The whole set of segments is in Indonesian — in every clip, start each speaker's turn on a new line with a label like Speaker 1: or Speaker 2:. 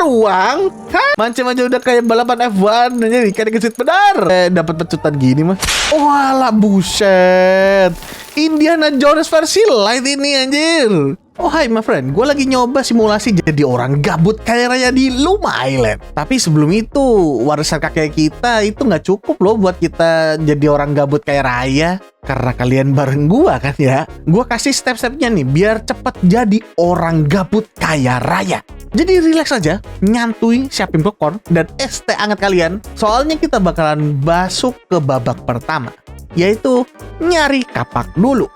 Speaker 1: uang? Hah? Mancem aja udah kayak balapan F1 jadi kayak kesit benar. Dapat pecutan gini mah. Walah buset. Indiana Jones versi light ini anjir. Oh hai my friend, gue lagi nyoba simulasi jadi orang gabut kaya raya di Luma Island. Tapi sebelum itu, warisan kakek kita itu nggak cukup loh buat kita jadi orang gabut kaya raya. Karena kalian bareng gue kan ya. Gue kasih step-stepnya nih biar cepet jadi orang gabut kaya raya. Jadi relax aja, nyantui, siapin popcorn dan es teh hangat kalian. Soalnya kita bakalan masuk ke babak pertama, yaitu nyari kapak dulu.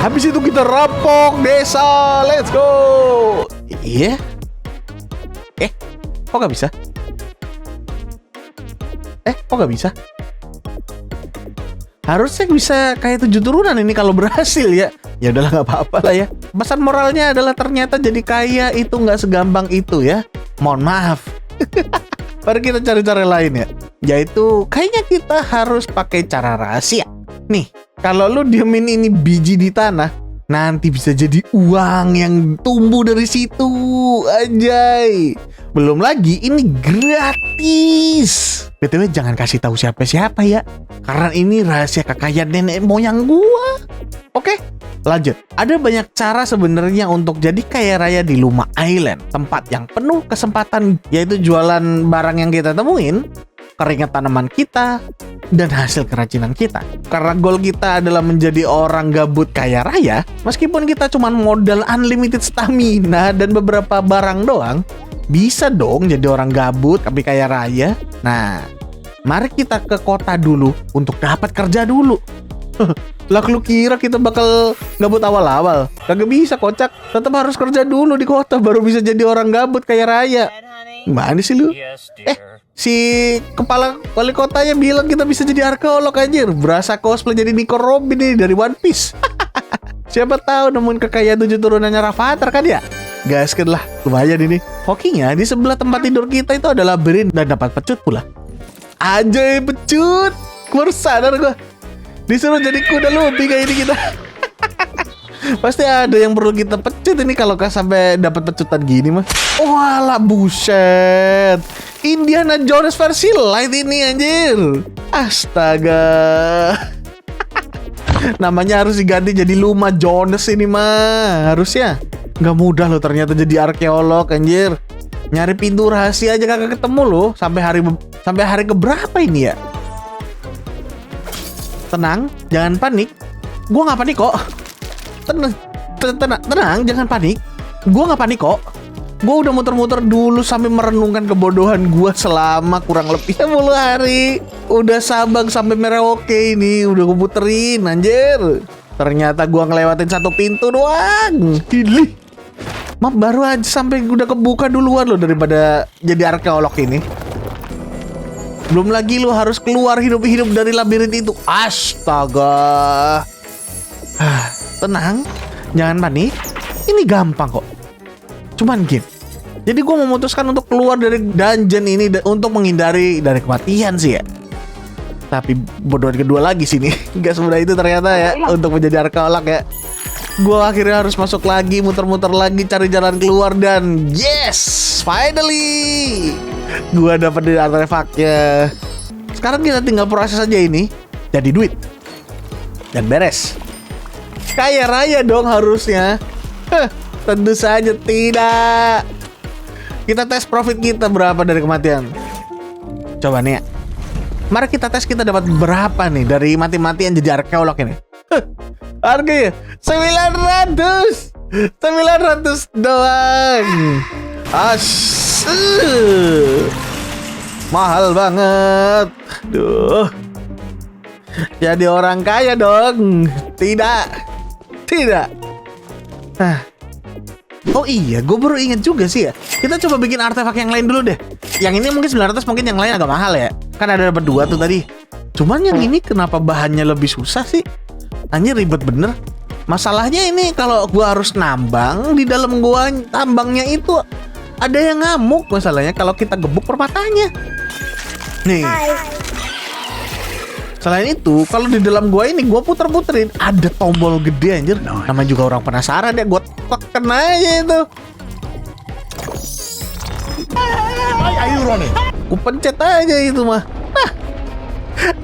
Speaker 1: Habis itu kita rampok desa, let's go. Iya? Kok gak bisa? Kok gak bisa? Harusnya bisa kayak 7 turunan ini kalau berhasil ya. Ya udahlah nggak apa-apa lah ya. Pesan moralnya adalah ternyata jadi kaya itu nggak segampang itu ya. Mohon maaf. Mari kita cari cara lain ya. Yaitu kayaknya kita harus pakai cara rahasia. Nih, kalau lu diemin ini biji di tanah, nanti bisa jadi uang yang tumbuh dari situ. Anjay. Belum lagi ini gratis. BTW jangan kasih tahu siapa-siapa ya. Karena ini rahasia kekayaan nenek moyang gua. Oke, lanjut. Ada banyak cara sebenarnya untuk jadi kaya raya di Luma Island. Tempat yang penuh kesempatan, yaitu jualan barang yang kita temuin, keringat tanaman kita, dan hasil kerajinan kita. Karena goal kita adalah menjadi orang gabut kaya raya, meskipun kita cuma modal unlimited stamina dan beberapa barang doang, bisa dong jadi orang gabut tapi kaya raya. Nah, mari kita ke kota dulu untuk dapat kerja dulu. Lah lu kira kita bakal gabut awal-awal? Kagak bisa kocak, tetap harus kerja dulu di kota baru bisa jadi orang gabut kaya raya. Gimana sih lu? Si kepala wali kotanya bilang kita bisa jadi arkeolog anjir. Berasa cosplay jadi Nico Robin nih dari One Piece. Siapa tahu nemuin kekayaan 7 turunannya Rafathar kan ya? Gaskan lah, lumayan ini. Hokinya di sebelah tempat tidur kita itu ada labirin dan dapat pecut pula. Anjay pecut, baru sadar gue. Disuruh jadi kuda lumping kayak ini kita. Pasti ada yang perlu kita pecut ini kalau sampai dapat pecutan gini mah. Walah buset. Indiana Jones versi light ini anjir. Astaga. Namanya harus diganti jadi Luma Jones ini mah. Harusnya. Gak mudah loh ternyata jadi arkeolog anjir. Nyari pintu rahasia aja kagak ketemu loh. Sampai hari keberapa ini ya? Tenang, jangan panik. Gua nggak panik kok. Tenang, jangan panik. Gua nggak panik kok. Gua udah muter-muter dulu sampai merenungkan kebodohan gua selama kurang lebih 10 hari. Udah Sabang sampai Merauke ini udah gua puterin anjir. Ternyata gua ngelewatin satu pintu doang. Gili. Maaf baru aja sampai udah kebuka duluan loh daripada jadi arkeolog ini. Belum lagi lu harus keluar hidup-hidup dari labirin itu. Astaga. Tenang, jangan panik. Ini gampang kok. Cuman game. Jadi gue memutuskan untuk keluar dari dungeon ini untuk menghindari dari kematian sih ya. Tapi bodohan kedua lagi sini. Gak semudah itu ternyata ya untuk menjadi arkeolog ya. Gue akhirnya harus masuk lagi, muter-muter lagi cari jalan keluar dan yes, finally. Gua dapat artefaknya. Sekarang kita tinggal proses aja ini jadi duit dan beres. Kaya raya dong harusnya. Tentu saja tidak. Kita tes profit kita berapa dari kematian. Coba nih ya. Mari kita tes kita dapat berapa nih dari mati-matian jadi arkeolog ini. Harganya 900 doang. Mahal banget. Duh. Jadi orang kaya dong. Tidak. Oh iya, gue baru ingat juga sih ya. Kita coba bikin artefak yang lain dulu deh. Yang ini mungkin 900, mungkin yang lain agak mahal ya. Kan ada dapat 2 tuh tadi. Cuman yang ini kenapa bahannya lebih susah sih? Anjir ribet bener. Masalahnya ini kalau gua harus nambang di dalam gua tambangnya itu ada yang ngamuk masalahnya kalau kita gebuk permatanya. Nih. Selain itu, kalau di dalam gua ini gua puter-puterin ada tombol gede anjir. Namanya juga orang penasaran ya, gua tekan aja itu.
Speaker 2: Ayo Ronnie.
Speaker 1: Gua pencet aja itu mah. Nah,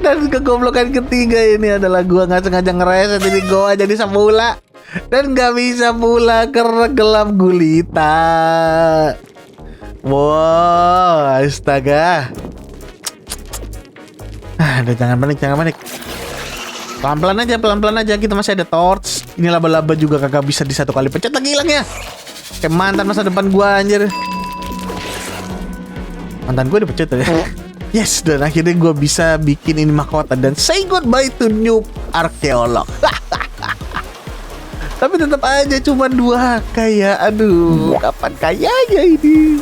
Speaker 1: dan kegoblokan ketiga ini adalah gua nggak sengaja ngereset ini gua jadi semula dan nggak bisa pula karena gelap gulita. Wow, astaga. Udah jangan panik. Pelan-pelan aja, kita masih ada torch. Ini laba-laba juga kagak bisa di satu kali pencet lagi hilangnya. Kayak mantan masa depan gua anjir. Mantan gua dipencet ya. Yes, dan akhirnya gua bisa bikin ini mahkota dan say goodbye to noob arkeolog. Tapi tetap aja cuma 2 kayak aduh, kapan kayanya ini?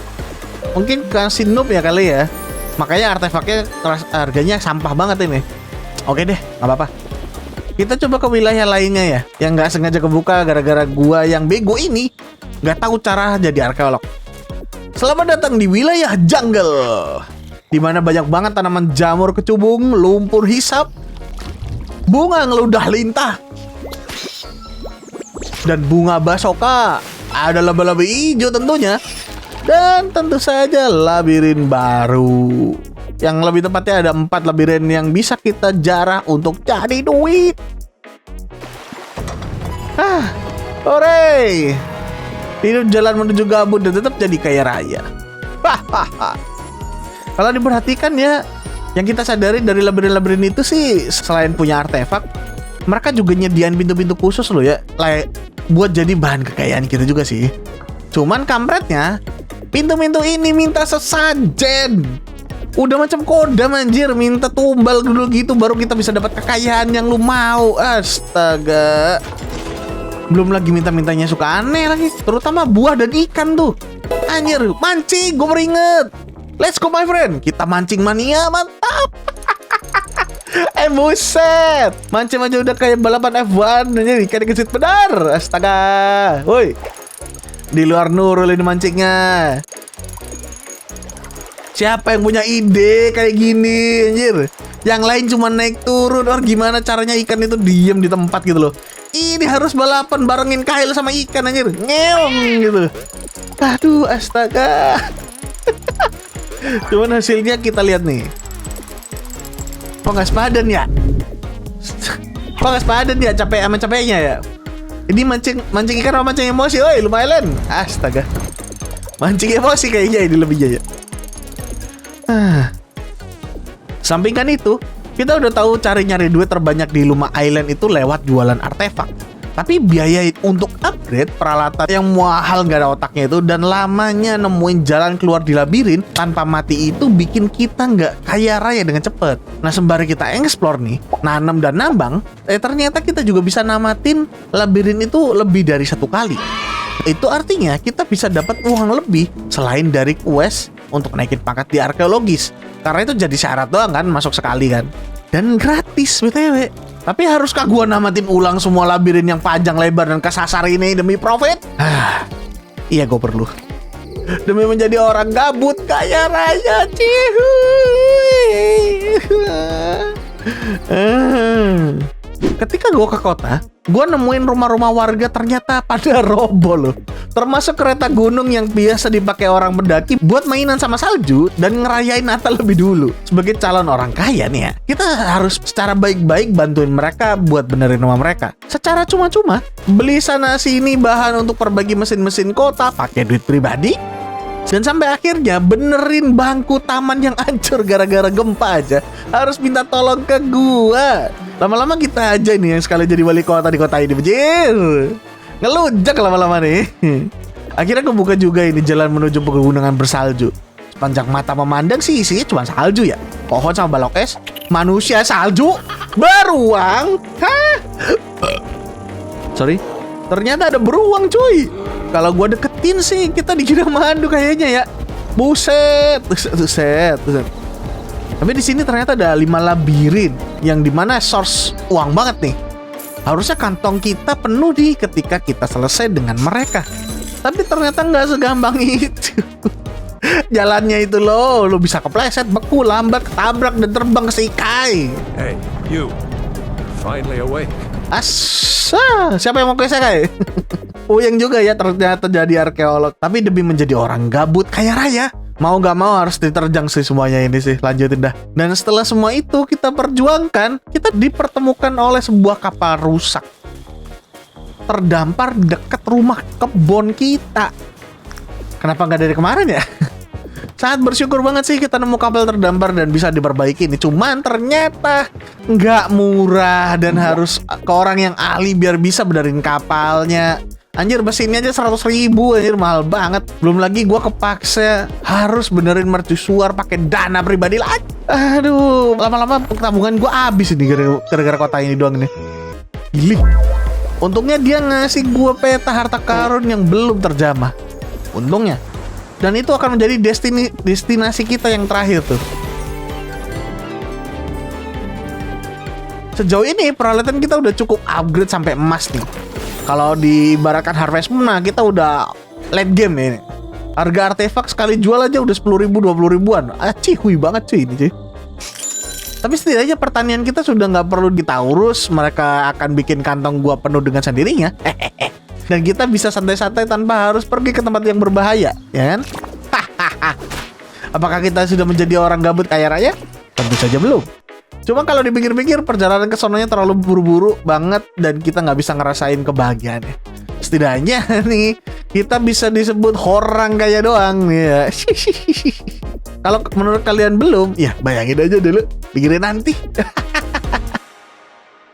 Speaker 1: Mungkin kasih noob ya kali ya. Makanya artefaknya harganya sampah banget ini. Oke deh, nggak apa-apa. Kita coba ke wilayah lainnya ya, yang nggak sengaja kebuka gara-gara gua yang bego ini nggak tahu cara jadi arkeolog. Selamat datang di wilayah jungle, di mana banyak banget tanaman jamur kecubung, lumpur hisap, bunga ngeludah lintah, dan bunga basoka. Ada laba-laba hijau tentunya. Dan tentu saja labirin baru. Yang lebih tepatnya ada 4 labirin yang bisa kita jarah untuk jadi duit. Hore! Hidup jalan menuju gabut dan tetap jadi kaya raya. Kalau diperhatikan ya, yang kita sadari dari labirin-labirin itu sih, selain punya artefak, mereka juga nyediain pintu-pintu khusus loh ya, buat jadi bahan kekayaan kita juga sih. Cuman kampretnya, pintu-pintu ini minta sesajen. Udah macam kodam anjir, minta tumbal dulu gitu baru kita bisa dapat kekayaan yang lu mau. Astaga. Belum lagi minta-mintanya suka aneh lagi, terutama buah dan ikan tuh. Anjir, mancing, gue beringet. Let's go my friend, kita mancing mania, mantap. Buset, mancing aja udah kayak balapan F1 aja, ikan dikesit pedar. Astaga. Woi. Di luar Nurul ini mancingnya. Siapa yang punya ide kayak gini anjir? Yang lain cuma naik turun. Or gimana caranya ikan itu diem di tempat gitu loh. Ini harus balapan barengin kail sama ikan anjir. Ngeong gitu. Aduh astaga. Cuman hasilnya kita lihat nih. Kok nggak sepadan ya? Kok nggak sepadan ya capek sama capeknya ya? Ini mancing ikan sama mancing emosi, oi lumayan. Astaga. Mancing emosi kayaknya ini lebihnya ya. Sampingkan itu, kita udah tahu cari nyari duit terbanyak di Luma Island itu lewat jualan artefak. Tapi biaya untuk upgrade peralatan yang mahal gak ada otaknya itu dan lamanya nemuin jalan keluar di labirin tanpa mati itu bikin kita nggak kaya raya dengan cepet. Nah sembari kita explore nih, nanam dan nambang, ternyata kita juga bisa namatin labirin itu lebih dari 1 kali. Itu artinya kita bisa dapat uang lebih selain dari quest untuk naikin pangkat di arkeologis. Karena itu jadi syarat doang kan, masuk sekali kan. Dan gratis BTW. Tapi haruskah gua namatin ulang semua labirin yang panjang lebar dan kesasar ini demi profit? Iya gue perlu. Demi menjadi orang gabut kaya raya. Ketika gue ke kota, gue nemuin rumah-rumah warga ternyata pada roboh loh. Termasuk kereta gunung yang biasa dipakai orang pendaki buat mainan sama salju dan ngerayain Natal lebih dulu. Sebagai calon orang kaya nih ya, kita harus secara baik-baik bantuin mereka buat benerin rumah mereka. Secara cuma-cuma, beli sana sini bahan untuk perbaiki mesin-mesin kota pakai duit pribadi. Dan sampai akhirnya benerin bangku taman yang hancur gara-gara gempa aja harus minta tolong ke gua. Lama-lama kita aja nih yang sekali jadi wali kota di kota ini, bejir. Ngelunjak lama-lama nih. Akhirnya gue buka juga ini jalan menuju pegunungan bersalju. Sepanjang mata memandang sih isinya cuma salju ya. Pohon sama balok es, manusia salju, beruang. Hah? Sorry. Ternyata ada beruang cuy. Kalau gua deketin sih kita dikira mandu kayaknya ya. Buset. Tapi di sini ternyata ada 5 labirin yang dimana source uang banget nih. Harusnya kantong kita penuh ketika kita selesai dengan mereka. Tapi ternyata nggak segampang itu. Jalannya itu lo bisa kepleset, beku, lambat, ketabrak, dan terbang ke Seikai.
Speaker 3: Hey, you. Finally awake.
Speaker 1: Siapa yang mau ke Seikai? Uyeng juga ya ternyata jadi arkeolog. Tapi demi menjadi orang gabut kaya raya, mau gak mau harus diterjang sih semuanya ini sih. Lanjutin dah. Dan setelah semua itu kita perjuangkan, kita dipertemukan oleh sebuah kapal rusak terdampar dekat rumah kebon kita. Kenapa nggak dari kemarin ya? Sangat bersyukur banget sih kita nemu kapal terdampar dan bisa diperbaiki ini. Cuman ternyata nggak murah dan harus ke orang yang ahli biar bisa benerin kapalnya. Anjir, mesinnya aja 100.000, anjir, mahal banget. Belum lagi gue kepaksa harus benerin mercusuar pakai dana pribadi lagi. Aduh, lama-lama tabungan gue habis ini gara-gara kota ini doang nih. Gili. Untungnya dia ngasih gue peta harta karun yang belum terjamah. Untungnya. Dan itu akan menjadi destinasi kita yang terakhir tuh. Sejauh ini peralatan kita udah cukup upgrade sampai emas nih. Kalau diibaratkan Harvest Moon, nah kita udah late game ini. Harga artefak sekali jual aja udah 10.000, 20.000-an. Cihuy banget cuy ini cuy. Tapi setidaknya pertanian kita sudah nggak perlu kita urus. Mereka akan bikin kantong gua penuh dengan sendirinya. Dan kita bisa santai-santai tanpa harus pergi ke tempat yang berbahaya, ya kan? Apakah kita sudah menjadi orang gabut kaya raya? Tentu saja belum. Cuma kalau dipikir-pikir perjalanan ke sononya terlalu buru-buru banget dan kita nggak bisa ngerasain kebahagiaannya. Setidaknya nih kita bisa disebut orang kaya doang ya. Kalau menurut kalian belum, ya bayangin aja dulu, pikirin nanti.